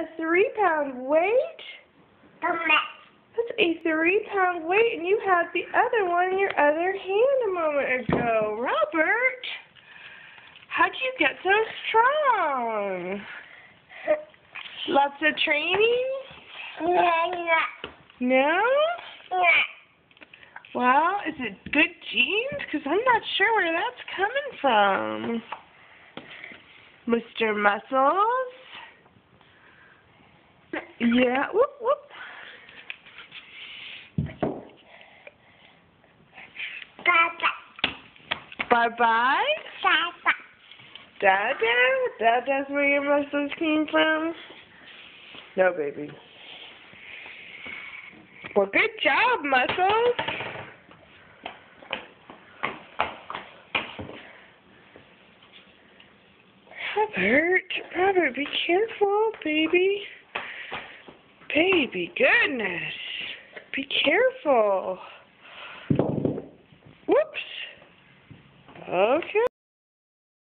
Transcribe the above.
a 3-pound weight? That's a 3-pound weight, and you had the other one in your other hand a moment ago. Robert, how'd you get so strong? Lots of training? No? Well, is it good genes? Because I'm not sure where that's coming from. Mr. Muscles? Yeah, whoop, whoop. Bye-bye? Dada? Dada's where your muscles came from? No, baby. Well, good job, Muscles. Robert, be careful, baby. Baby, goodness. Be careful. Whoops. Okay.